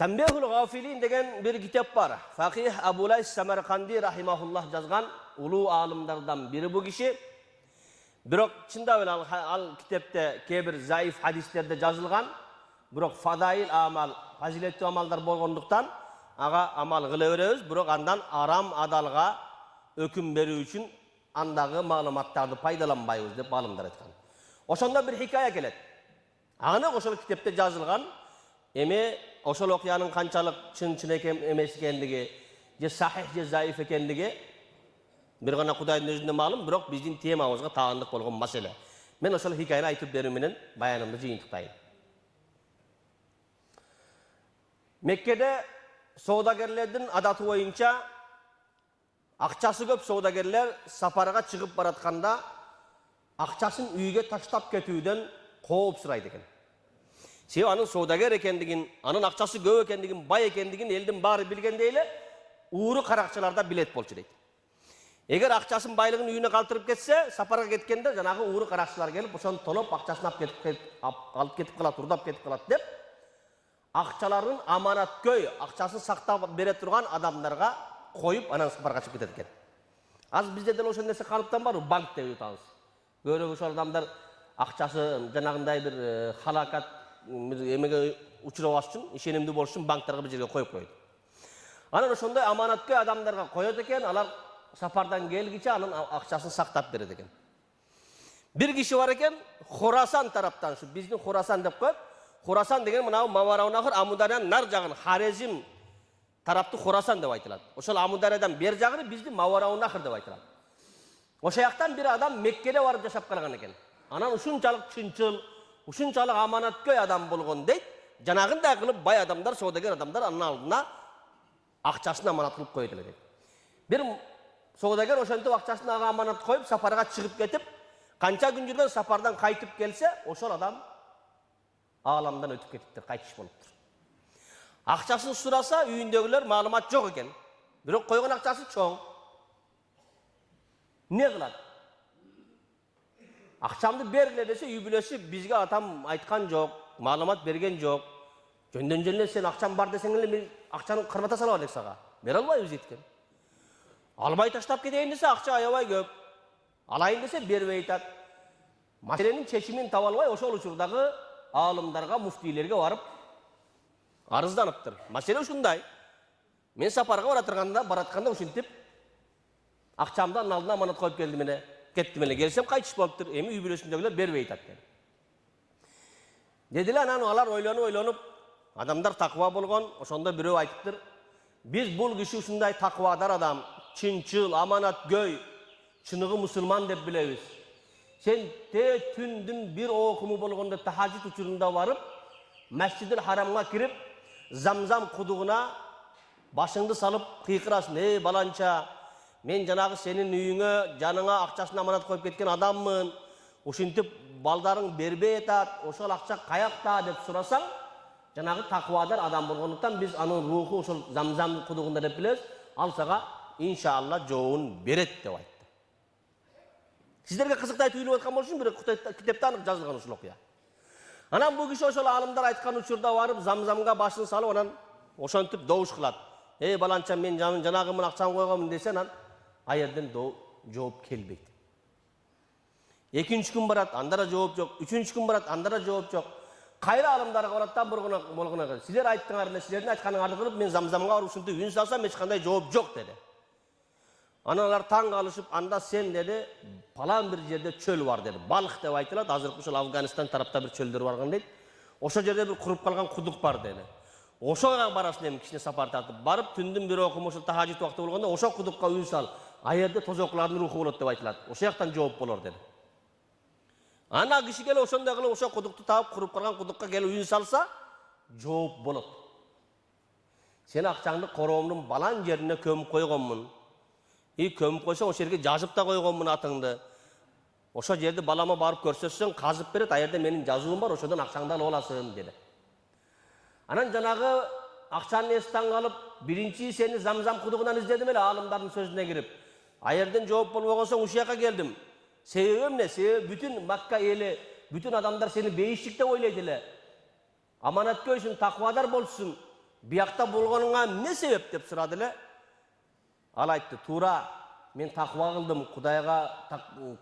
Tanbihul Gafilin degen bir kitap var. Fakih Abulay Samarkandi rahimahullah yazgan ulu alimlerden biri bu kişi. Birok çında öyle al kitapta kebir zayıf hadislerde yazılgan. Birok fadail amal, faziletli amallar bolgonduktan aga amal kılıveririz. Birok andan aram adalga hüküm berүү üçün andağı malumatlardı paydalanbayız dep alimler etken. Oşonda bir hikaye kelet. Anı oşol kitapta yazılgan. Eme oşol okyanın kançalık çın emes ekendigi, je sahih je zayıf ekendigi bir gana Kudayдын özünde malum, birok bizdin temamızga taanlık bolgon masele. Men oşol hikayeni aytıp berүү menen bayanımды jıyıntıktayın. Mekke'de saudagerlerden adatı boyunca akçası köp saudagerler saparga çıkıp baratkanda akçaсын үйге таштап кетүүдөн кооп сурайт экен. Себеби анын саудагер экендигин, анын акчасы көп экендигин, бай экендигин элдин баары билгенде эле ууру каракчылар да билет болчу дейт. Эгер акчасын байлыгын үйүнө калтырып кетсе, сапарга кеткенде жанагы ууру каракчылар келип, ошону тоноп акчасын алып кетип калат, урдап кетип калат деп, акчаларын аманаткөй, акчасын сактап бере турган адамдарга коюп, анан сапарга чыгып кетет экен. Аз бизде деле ошол нерсе калыптан бар, банк деп атабыз. Көрөк ошол адамдар акчасы жанагындай бир халакат эмеге учурабаш үчүн, ишенимдүү болуш үчүн банктарга бир жерге коюп коет. Анан ошондой аманаткөй адамдарга коет экен, алар сапардан келгиче анын акчасын сактап берет экен. Bir kişi var eкен, Хорасан тараптан, şu биздин Хорасан деп коет. Хорасан деген мынау Мавараунахыр Амударияның нар жагын Харезм тарапты Хорасан деп айтылат. Ошол Амудариядан бер жагын биздин Мавараунахыр деп айтылат. Ошол жактан bir адам Меккеде барып жашап калган экен. Анан ушунчалык чынчыл, ушунчалык аманаткөй адам болгон дейт. Жанагындай кылып бай адамдар, саудагер адамдар анын алдына акчасын аманат кылып коет эле дейт. Bir саудагер ошентип акчасын ага аманат коюп сапарга чыгып кетип, канча күн жүргөн сапардан кайтып келсе, ошол адам ааламдан өтүп кетиптир, кайтыш болуптур. Акчасын сураса, үйүндөгүлөр маалымат жок экен. Бирок койгон акчасы чоң. Ne kılat? Akşamda berle dese үй бүлөсү bizge atam aytkan jok, malumat bergen jok. Жөндөн жөнүнө sen akşam bar desең эле мен акчаны кырбата салып алек сага. Бере албайбыз жеткен. Албай таштап кетейин десе акча аябай көп. Алайын десе бербей айтат. Маселенин чечимин таба албай ошол учурдагы аалымдарга, муфтийлерге барып арызданыптыр. Маселе ушундай. Мен сапарга баратканда ушинтип акчамдан алдына аманат коюп келдим эле, кеттим эле, келсем кайтыш болуптур. Эми үй бүлөсүндөгүлөр бербей атат экен. Дедилер, анан алар ойлонуп, адамдар такыба болгон, ошондо бирөө айтыптыр. Биз бул киши ушундай такыбадар адам, чынчыл, аманаткөй, чыныгы мусулман деп билебиз. Сен түндүн bir окуму болгондо тахажжуд учурунда барып, Масжидил Харамга кирип, Замзам кудугуна башыңды салып кыйкырасың. Эй баланча, мен жанагы сенин үйүңө, жаныңа акчасын аманат коюп кеткен адаммын. Ушинтип балдарың бербей атат, ошол акча каякта деп сурасаң, жанагы такыбадар адам болгондуктан биз анын руху ошол Замзам кудугунда деп билебиз. Ал сага иншалла жообун берет деп айтты. Сиздерге кызыктай түйүлүп аткан болуш үчүн бир китепте анык жазылган ушул окуя. Анан бул киши ошол алымдар айткан учурда барып Замзамга башын салып, анан ошентип добуш кылат. Эй баланча, мен жанагымын акчаны койгонмун десе, анан аерден жооп келбейт. Экинчи күн барат, андара жооп жок. Үчүнчү күн барат, андара жооп жок. Кайра алымдарга барат да болгона. Силер айттыңар эле, силердин айтканыңарды кылып, мен Замзамга барып ушинтип үн салсам, эч кандай жооп жок деди. Анан алар таң калышып, анда сен деди, палан бир жерде чөл бар деди. Балык деп айтылат, азыркы ушул Афганистан тарапта бир чөлдөр барган дейт. Ошол жерде бир куруп калган кудук бар деди. Ошоға барасың эми кичине сапар тартып барып, түндүн бир окум ошол тахажжуд убакыты болгондо ошол кудукка үн сал. Аерде тозоклардын руху болот деп айтылат. Ошол жактан жооп болор деди. Ана киши келип ошондой кылып ошол кудукту таап, куруп калган кудукка келип үн салса, жооп болот. Сен акчаңды короомдун балан жерине көмүп койгонмун. Көмүп койсоң ошол жерге жазып да койгонмун атыңды. Ошол жерди балама барып көрсөтсөң, казып берет, аерде менин жазуум бар, ошодон акчаңды алып аласың деди. Анан жанагы акчаны эстен калып, биринчи сени Замзам кудугунан издедим эле, алымдардын сөзүнө кирип. Аерден жооп болбогон соң ушул жака келдим. Себеби эмне? Себеби бүтүн Макка эли, бүтүн адамдар сени бейишчик деп ойлойт эле. Аманаткөйсүң, такыбадар болсуң. Biyakta bolğanыңa ne sebep dep sırады ele. Al aytты, tuura men takva kıldım, Kudayga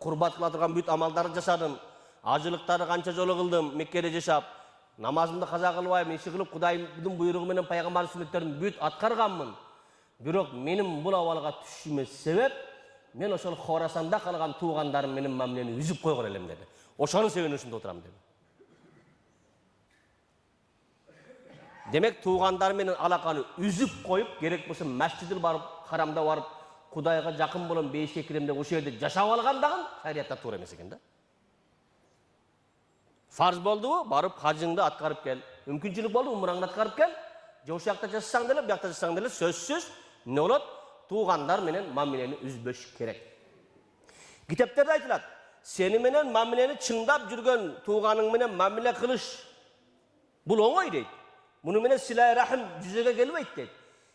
kurbat kıla turgan büyük amaldарды jasadım. Ajılıktары kança jolu kıldım, Mekkede yaşap. Namazımda kaza kılbay, işi kılıp Kudayдын buyruğu menen paygambar sünnetlerini büyük atkarganmın. Бирок менин бул абалга түшүмө себеп мен ошол Хорасанда калган туугандарым менин мамилени үзүп койгон элем деди. Ошонун себебинде отурам деди. Демек туугандар менен алаканы үзүп коюп, керек болсо Масжидил барып, харамда барып, Кудайга жакын болом, бейишке кирем деп ошол жерде жашап алгандагын шариятта туура эмес экен да. Farz болдубу? Барып хажыңды аткарып кел. Мүмкүнчүлүк болду, умраңды аткарып кел. Же ошол жакта жашасаң деле, биякта жашасаң деле сөзсүз не болот? Туугандар менен мамилени үзбөш керек. Китептерде айтылат. Сени менен мамилени чыңдап жүргөн тууганың менен мамиле кылыш бул оңой дейт. Муну менен силай рахим жүзөгө келбейт дейт.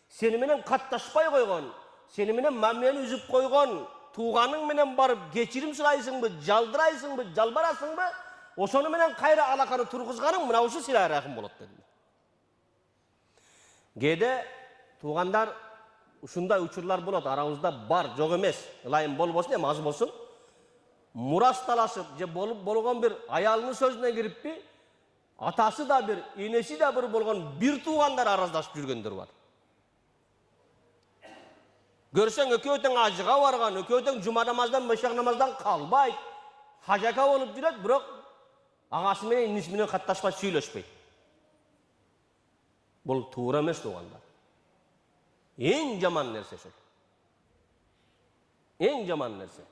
Сени менен катташпай койгон, сени менен мамилени үзүп койгон тууганың менен барып кечирим сурайсыңбы, жалдырайсыңбы, жалбарасыңбы? Ошону менен кайра алаканы тургузганың мына ушу силай рахим болот деди. Кээде туугандар ушундай учурлар болот, арабызда бар, жок эмес. Ылайым болбосун, эми аз болсун. Мурасталашып, же болгон бир аялынын сөзүнө кириппи, атасы да бир, энеси да бир болгон бир туугандар араздашып жүргөндөр бар. Көрсөң экөө тең ажыга барган, экөө тең жума намаздан, бешак намаздан калбайт, хажака болуп жүрөт, бирок агасы менен энеси менен катташпай сүйлөшпөйт. Бул туура эмес туугандар. Эң жаман нерсе ошол. Эң жаман нерсе.